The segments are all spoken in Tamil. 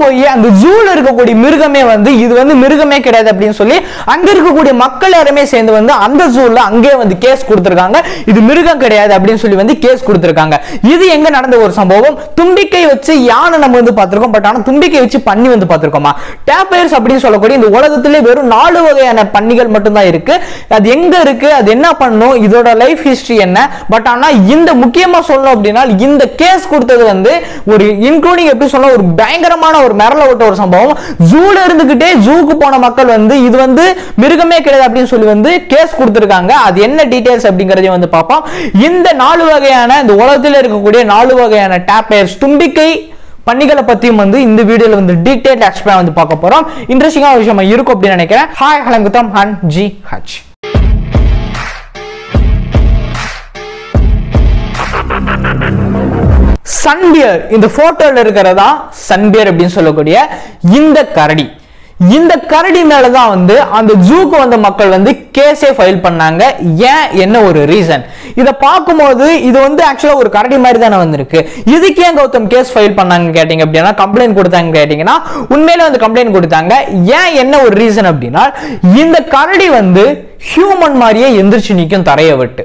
போய் அந்த ஜூல இருக்கக்கூடிய மிருகமே வந்து இது வந்து மிருகமே கிடையாது அப்படின்னு சொல்லி அங்க இருக்கக்கூடிய மக்கள் யாருமே சேர்ந்து வந்து அந்த ஜூல அங்கே வந்து கேஸ் கொடுத்திருக்காங்க. இது மிருகம் கிடையாது அப்படின்னு சொல்லி வந்து கேஸ் கொடுத்திருக்காங்க. இது எங்க நடந்த ஒரு சம்பவம்? தும்பிக்கை வச்சு யானை நம்ம வந்து பார்த்திருக்கோம், பட் ஆனா தும்பிக்கை வச்சு பன்னி வந்து பார்த்திருக்கோமா? டேப்பயர்ஸ் அப்படின்னு சொல்லக்கூடிய இந்த உலகத்திலே வெறும் 4 வகையான பன்னிகள் மட்டும் தான் இருக்கு. அது எங்க இருக்கு, அது என்ன பண்ணும், இதோட லைஃப் ஹிஸ்டரி என்ன? பட் ஆனா இந்த முக்கியமா சொல்லணும் அப்படின்னா இந்த கேஸ் கொடுத்தது வந்து ஒரு இன்க்ளூடிங் எப்படி சொல்ல ஒரு பயங்கரமான ஒரு மிரள விட்ட ஒரு சம்பவம். ஜூல இருந்துகிட்டே ஜூக்கு போன மக்கள் வந்து இது வந்து மிருகமே கிடையாது அப்படின்னு சொல்லி வந்து கேஸ் கொடுத்திருக்காங்க. அது என்ன டீடைல்ஸ் அப்படிங்கறதையும் வந்து பார்ப்போம். இந்த 4 வகையான இந்த உலகத்தில் இருக்கக்கூடிய 4 வகையான டேப்பயர்ஸ் தும்பிக்கை பன்னிகளை பத்தியும் வந்து இந்த வீடியோல வந்து டீடைல் எக்ஸ்பிளைன் வந்து பார்க்க போறோம். இன்ட்ரெஸ்டிங்கான விஷயமா இருக்கும் அப்படின்னு நினைக்கிறேன். ஹாய் ஹலோ குத்தம் அண்ட் ஜி ஹச். சன்பியர் இந்த போட்டோல இருக்கிறதா சன்பியர் அப்படின்னு சொல்லக்கூடிய இந்த கரடி. இந்த கரடி மேலதான் வந்து அந்த ஜூக்கு வந்த மக்கள் வந்து கேஸே ஃபைல் பண்ணாங்க. ஏன், என்ன ஒரு ரீசன்? இத பார்க்கும்போது இது வந்து ஆக்சுவலா ஒரு கரடி மாதிரி தானே வந்திருக்கு. இதுக்கு ஏன் கௌதம் கேஸ் ஃபைல் பண்ணாங்க கேட்டீங்க அப்படின்னா, கம்ப்ளைண்ட் கொடுத்தாங்க கேட்டீங்கன்னா, உண்மையில வந்து கம்ப்ளைண்ட் கொடுத்தாங்க. ஏன், என்ன ஒரு ரீசன் அப்படின்னா, இந்த கரடி வந்து ஹியூமன் மாதிரியே எந்திரிச்சு நிற்கும் தரையை விட்டு.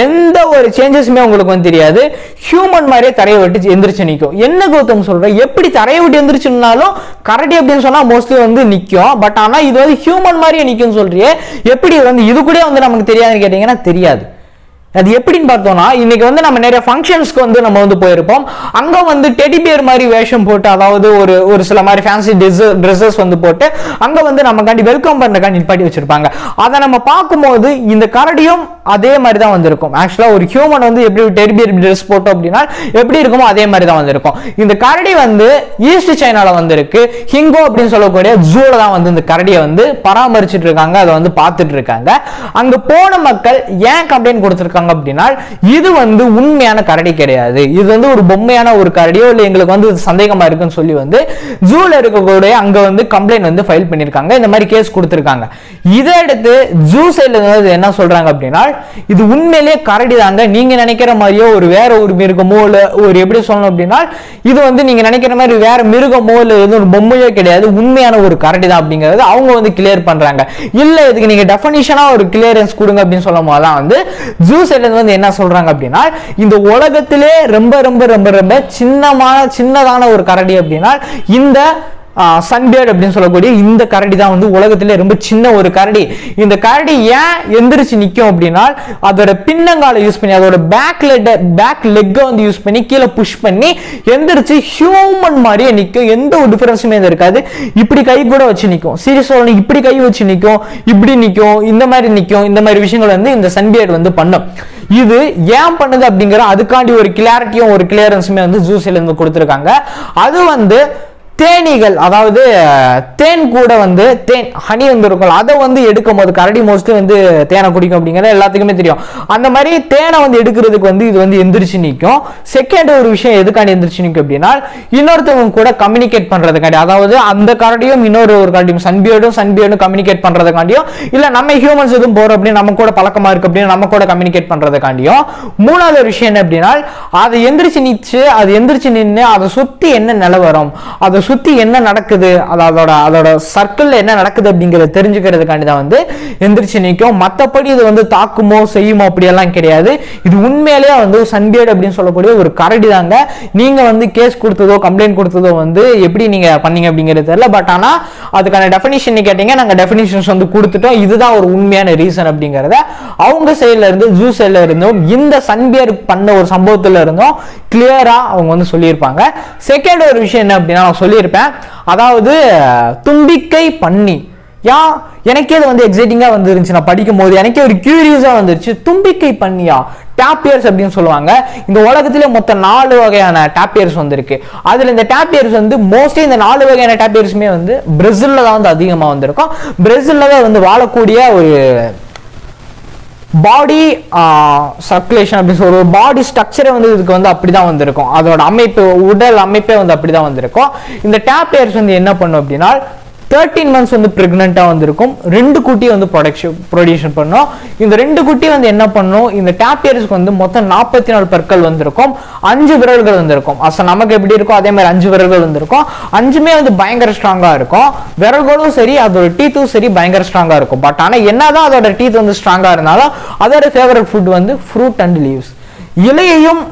எந்த ஒரு சேஞ்சஸுமே உங்களுக்கு வந்து தெரியாது. ஹியூமன் மாதிரியே தரையை விட்டு எந்திரிச்சு நிற்கும். என்ன கௌதம் சொல்ற, எப்படி தரையை விட்டு எந்திரிச்சுனாலும் கரடி அப்படின்னு சொன்னா மோஸ்ட்லி வந்து நிற்கும். பட் ஆனா இது வந்து ஹியூமன் மாதிரியே நிற்கும் சொல்றியே, எப்படி வந்து இது கூட வந்து நமக்கு தெரியாதுன்னு கேட்டீங்கன்னா தெரியாது. அது எப்படின்னு பார்த்தோம்னா, இன்னைக்கு வந்து நம்ம நிறைய ஃபங்க்ஷன்ஸ்க்கு வந்து நம்ம வந்து போயிருப்போம். அங்க வந்து டெடி பியர் மாதிரி வேஷம் போட்டு, அதாவது ஒரு சில மாதிரி ஃபேன்சி ட்ரெஸ்ஸஸ் வந்து போட்டு அங்க வந்து நமக்காண்டி வெல்கம் பண்றதுக்காண்டி நிப்பாட்டி வச்சிருப்பாங்க. அதை நம்ம பார்க்கும்போது இந்த கரடியும் அதே மாதிரி தான் வந்திருக்கும். ஆக்சுவலா ஒரு ஹியூமன் வந்து எப்படி டெடி பியர் ட்ரெஸ் போட்டோம் அப்படின்னா எப்படி இருக்குமோ அதே மாதிரி தான் வந்திருக்கும். இந்த கரடி வந்து ஈஸ்ட் சைனால வந்திருக்கு. ஹிங்கோ அப்படின்னு சொல்லக்கூடிய ஜூல தான் வந்து இந்த கரடியை வந்து பராமரிச்சுட்டு இருக்காங்க, அதை வந்து பார்த்துட்டு இருக்காங்க. அங்க போன மக்கள் ஏன் கம்ப்ளைண்ட் கொடுத்திருக்காங்க அப்படின்னா, இது வந்து உண்மையான கரடி கிடையாது, இது வந்து ஒரு பொம்மையான ஒரு கரடியோ இல்ல எங்களுக்கு வந்து சந்தேகமா இருக்குன்னு சொல்லி வந்து ஜூல இருக்கக்கூடிய அங்க வந்து கம்ப்ளைண்ட் வந்து ஃபைல் பண்ணிருக்காங்க. இந்த மாதிரி கேஸ் கொடுத்திருக்காங்க. இதை அடுத்து ஜூ சைடுல இருந்து என்ன சொல்றாங்க அப்படின்னா, இது உண்மையிலேயே கரடி தாங்க, நீங்க நினைக்கிற மாதிரியோ ஒரு வேற ஒரு மிருகமோ இல்ல ஒரு எப்படி சொல்லணும் அப்படின்னா, இது வந்து நீங்க நினைக்கிற மாதிரி வேற மிருகமோ இல்ல எதுவும் ஒரு பொம்மையோ கிடையாது, உண்மையான ஒரு கரடி தான் அப்படிங்கறது அவங்க வந்து கிளியர் பண்றாங்க. இல்ல இதுக்கு நீங்க டெஃபினிஷனா ஒரு கிளியரன்ஸ் கொடுங்க அப்படின்னு சொல்லும் போதுதான் வந்து ஜூ வந்து என்ன சொல்றாங்க அப்படின்னா, இந்த உலகத்திலே ரொம்ப ரொம்ப ரொம்ப ரொம்ப சின்னதான ஒரு கரடி அப்படின்னா இந்த சன்பியர்ட் அப்படின்னு சொல்லக்கூடிய இந்த கரடி தான் வந்து உலகத்திலே ரொம்ப சின்ன ஒரு கரடி. இந்த கரடி ஏன் எந்திரிச்சு நிற்கும் அப்படின்னா, அதோட பின்னங்கால யூஸ் பண்ணி அதோட பேக் லெக் வந்து யூஸ் பண்ணி கீழே புஷ் பண்ணி எந்திரிச்சு ஹியூமன் மாதிரியே நிற்கும். எந்த ஒரு டிஃபரன்ஸுமே இருக்காது. இப்படி கை கூட வச்சு நிற்கும். சீரியஸா இப்படி கை வச்சு நிற்கும், இப்படி நிற்கும், இந்த மாதிரி நிற்கும். இந்த மாதிரி விஷயங்கள் வந்து இந்த சன்பியர்ட் வந்து பண்ணும். இது ஏன் பண்ணுது அப்படிங்கிற அதுக்காண்டி ஒரு கிளாரிட்டியும் ஒரு கிளியரன்ஸுமே வந்து ஜூஸ்ல இருந்து கொடுத்துருக்காங்க. அது வந்து தேனீகள், அதாவது தேன் கூட வந்து தேன் ஹனி வந்து இருக்கும், அதை வந்து எடுக்கும் போது கரடி மோஸ்ட்லி வந்து தேனை குடிக்கும் அப்படிங்கிறது எல்லாத்துக்குமே தெரியும். அந்த மாதிரி தேனை வந்து எடுக்கிறதுக்கு வந்து இது வந்து எந்திரிச்சு நிற்கும். செகண்ட் ஒரு விஷயம் எதுக்காண்டி எந்திரிச்சு நிற்கும் அப்படின்னா, இன்னொருத்தவங்க கூட கம்யூனிகேட் பண்றதுக்காண்டி, அதாவது அந்த கரடியும் இன்னொரு கரடியும் சன்பியர்டும் கம்யூனிகேட் பண்றதுக்காண்டியும் இல்ல நம்ம ஹியூமன்ஸ் எதுவும் போறோம் அப்படின்னு நம்ம கூட பழக்கமா இருக்கு அப்படின்னு நம்ம கூட கம்யூனிகேட் பண்றதுக்காண்டியும். மூணாவது ஒரு விஷயம் என்ன அப்படின்னா, அது எந்திரிச்சு நின்று அதை சுத்தி என்ன நிலவரம், அதை சுத்தி என்ன நடக்குது, அதோட சர்க்கிள் என்ன நடக்குது அப்படிங்கறத தெரிஞ்சுக்கிறதுக்காண்டி தான் வந்து எந்திரிச்சு நிற்கும். மற்றபடி இது வந்து தாக்குமோ செய்யுமோ அப்படியெல்லாம் கிடையாது. இது உண்மையிலேயே வந்து சன்பியர்ட் அப்படின்னு சொல்லக்கூடிய ஒரு கரடி தாங்க. நீங்க வந்து கேஸ் கொடுத்ததோ கம்ப்ளைண்ட் கொடுத்ததோ வந்து எப்படி நீங்க பண்ணீங்க அப்படிங்கிறது தெரியல. பட் ஆனா அதுக்கான டெஃபினிஷன் கேட்டீங்க, நாங்க டெஃபினிஷன்ஸ் வந்து கொடுத்துட்டோம். இதுதான் ஒரு உண்மையான ரீசன் அப்படிங்கறத அவங்க சைட்ல இருந்து ஜூ சைட்ல இருந்தும் இந்த சன்பியர்ட் பண்ண ஒரு சம்பவத்துல இருந்தும் கிளியரா அவங்க வந்து சொல்லியிருப்பாங்க. செகண்ட் ஒரு விஷயம் என்ன அப்படின்னா நான் சொல்லியிருப்பேன், அதாவது தும்பிக்கை பன்னி. எனக்கே அது வந்து எக்ஸைட்டிங்கா வந்துருந்துச்சு. நான் படிக்கும் போது எனக்கே ஒரு கியூரியஸா வந்துருச்சு. தும்பிக்கை பன்னியா, டாப்பியர்ஸ் அப்படின்னு சொல்லுவாங்க. இந்த உலகத்திலே மொத்தம் 4 வகையான டாப்பியர்ஸ் வந்திருக்கு. அதுல இந்த டாப்பியர்ஸ் வந்து மோஸ்ட்லி இந்த 4 வகையான டாப்பியர்ஸுமே வந்து பிரேசில்ல தான் வந்து அதிகமா வந்திருக்கும். பிரேசில்ல தான் வந்து வாழக்கூடிய ஒரு பாடி சர்க்குலேஷன் அப்படின்னு சொல்ற ஒரு பாடி ஸ்ட்ரக்சரே வந்து இதுக்கு வந்து அப்படிதான் வந்திருக்கும். அதோட அமைப்பு, உடல் அமைப்பே வந்து அப்படிதான் வந்திருக்கும். இந்த டாப்பியர்ஸ் வந்து என்ன பண்ணும் அப்படின்னா, 13 months வந்து பிரெக்னெண்டா வந்திருக்கும். 2 குட்டி வந்து ப்ரொடக்ஷன் பண்ணும். இந்த 2 குட்டி வந்து என்ன பண்ணும், இந்த டாப்பியர்ஸ்க்கு வந்து மொத்தம் 44 பற்கள் வந்திருக்கும், 5 விரல்கள் வந்திருக்கும். நமக்கு எப்படி இருக்கும் அதே மாதிரி 5 விரல்கள் வந்திருக்கும். 5மே வந்து பயங்கர ஸ்ட்ராங்கா இருக்கும். விரல்களும் சரி அதோட டீத்தும் சரி பயங்கர ஸ்ட்ராங்கா இருக்கும். பட் ஆனா என்னதான் அதோட டீத் வந்து ஸ்ட்ராங்கா இருந்தாலும் அதோட ஃபேவரட் ஃபுட் வந்து ஃப்ரூட் அண்ட் லீவ்ஸ். இலையையும்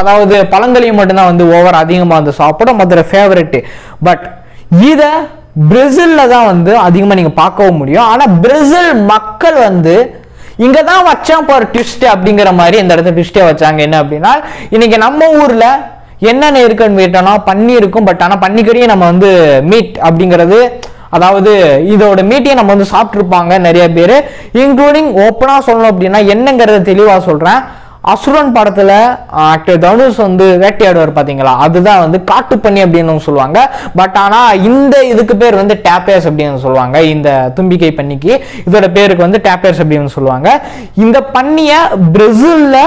அதாவது பழங்களையும் மட்டும்தான் வந்து ஓவர் அதிகமா வந்து சாப்பிடும் அதோட ஃபேவரட். பட் இத பிரேசில்ல தான் வந்து அதிகமா நீங்க பார்க்கவும் முடியும். ஆனா பிரேசில் மக்கள் வந்து இங்க தான் வச்சான் பாரு ட்விஸ்ட் அப்படிங்கிற மாதிரி இந்த இடத்துல ட்விஸ்டே வச்சாங்க. என்ன அப்படின்னா இன்னைக்கு நம்ம ஊர்ல என்னென்ன இருக்குன்னு கேட்டோம்னா பன்னி இருக்கும். பட் ஆனா பன்னிக்கறியை நம்ம வந்து மீட் அப்படிங்கிறது அதாவது இதோட மீட்டையும் நம்ம வந்து சாப்பிட்டுருப்பாங்க நிறைய பேர், இன்க்ளூடிங் ஓப்பனா சொல்லணும் அப்படின்னா என்னங்கிறத தெளிவா சொல்றேன். அசுரன் படத்துல ஆக்டர் தனுஷ் வந்து வேட்டையாடுவார் பாத்தீங்களா, அதுதான் வந்து காட்டு பன்னி அப்படின்னு சொல்லுவாங்க. பட் ஆனா இந்த இதுக்கு பேர் வந்து டேப்பர்ஸ் அப்படின்னு சொல்லுவாங்க. இந்த தும்பிக்கை பன்னிக்கு இதோட பேருக்கு வந்து டேப்பர்ஸ் அப்படின்னு சொல்லுவாங்க. இந்த பன்னிய பிரேசில்ல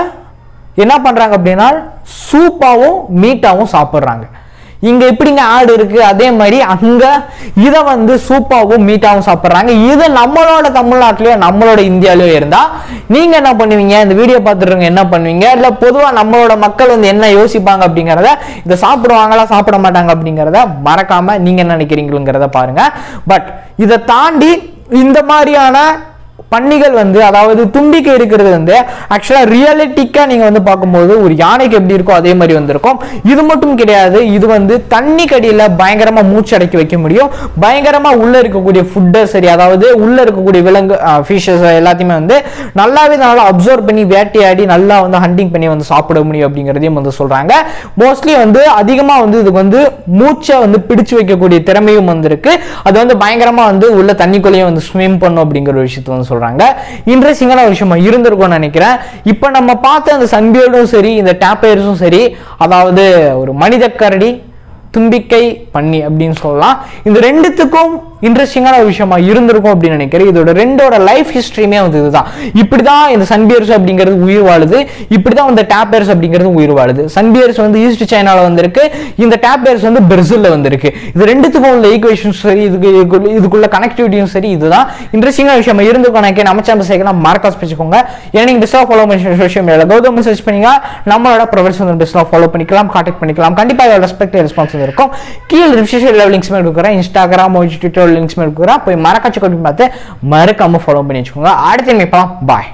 என்ன பண்றாங்க அப்படின்னா சூப்பாவும் மீட்டாவும் சாப்பிடுறாங்க. இங்க எப்படிங்க ஆடு இருக்கு அதே மாதிரி அங்க இத வந்து சூப்பாவும் மீட்டாவும் சாப்பிடுறாங்க. இது நம்மளோட தமிழ்நாட்டிலயோ நம்மளோட இந்தியாலயோ இருந்தா நீங்க என்ன பண்ணுவீங்க, இந்த வீடியோ பார்த்துருங்க என்ன பண்ணுவீங்க, இல்ல பொதுவா நம்மளோட மக்கள் வந்து என்ன யோசிப்பாங்க அப்படிங்கறத, இதை சாப்பிடுவாங்களா சாப்பிட மாட்டாங்க அப்படிங்கறத மறக்காம நீங்க என்ன நினைக்கிறீங்கிறத பாருங்க. பட் இதை தாண்டி இந்த மாதிரியான பன்னிகள் வந்து அதாவது தும்பிக்கை இருக்கிறது வந்து ஆக்சுவலா ரியலிட்டிக்கா நீங்க வந்து பார்க்கும்போது ஒரு யானைக்கு எப்படி இருக்கோ அதே மாதிரி வந்திருக்கும். இது மட்டும் கிடையாது, இது வந்து தண்ணி கடியில பயங்கரமா மூச்சு அடக்கி வைக்க முடியும். பயங்கரமா உள்ள இருக்கக்கூடிய ஃபுட்டை சரி அதாவது உள்ள இருக்கக்கூடிய விலங்கு ஃபிஷஸ் எல்லாத்தையுமே வந்து நல்லாவே நல்லா அப்சர்வ் பண்ணி வேட்டையாடி நல்லா வந்து ஹண்டிங் பண்ணி வந்து சாப்பிட முடியும் அப்படிங்கிறதையும் வந்து சொல்றாங்க. மோஸ்ட்லி வந்து அதிகமா வந்து இதுக்கு வந்து மூச்சை வந்து பிடிச்சு வைக்கக்கூடிய திறமையும் வந்து இருக்கு. அது வந்து பயங்கரமா வந்து உள்ள தண்ணிக்குள்ளேயும் வந்து ஸ்விம் பண்ணும் அப்படிங்கிற ஒரு விஷயத்தை வந்து சொல்றாங்க. இன்ட்ரெஸ்டிங்கான ஒரு விஷயமா இருந்திருக்கும்னு நினைக்கிறேன். இப்ப நம்ம பார்த்த அந்த சன்பியர்டும் சரி இந்த டேப்பர்ஸும் சரி அதாவது ஒரு மனித கரடி தும்பிக்கை பன்னி அப்படின்னு சொல்லலாம். இந்த ரெண்டுத்துக்கும் இன்ட்ரெஸ்டிங்கான ஒரு விஷயமா இருந்திருக்கும் அப்படின்னு நினைக்கிறேன். இதோட ரெண்டோட லைஃப் ஹிஸ்டரியுமே வந்து இதுதான். இப்படிதான் இந்த சன்பியர்ஸ் அப்படிங்கிறது உயிர் வாழுது, இப்படிதான் இந்த டேப்பர்ஸ் அப்படிங்கிறது உயிர் வாழுது. சன்பியர்ஸ் வந்து ஈஸ்ட் சைனால வந்திருக்கு, இந்த டேப்பர்ஸ் வந்து பிரேசில்ல வந்திருக்கு. இது ரெண்டுத்துக்கும் உள்ள ஈக்குவேஷன்ஸ் சரி இதுக்குள்ள கனெக்டிவிட்டியும் சரி இதுதான் இன்ட்ரெஸ்டிங்கான விஷயமா இருந்திருக்கும் நினைக்கிறேன். நம்ம சேனல் சேர்க்கலாம் மறக்காம வச்சுக்கோங்க. ஏன்னா நீங்க பெஸ்டா ஃபாலோ பண்ணி சோஷியல் மீடியால கௌதம் சர்ச் பண்ணீங்க நம்மளோட ப்ரொஃபைல்ஸ் பெஸ்டா ஃபாலோ பண்ணிக்கலாம், கான்டாக்ட் பண்ணிக்கலாம். கண்டிப்பா ரெஸ்பெக்ட் ரெஸ்பான்ஸ் இருக்கும். கீழே டிஸ்கிரிப்ஷன்ல லிங்க்ஸ் கொடுக்குறேன், இன்ஸ்டாகிராம் ட்விட்டர் லிங்க்ஸ் கொடுக்குறேன். போய் மறக்காச்சு பார்த்து மறக்காம ஃபாலோ பண்ணி வச்சுக்கோங்க. அடுத்த பாய்.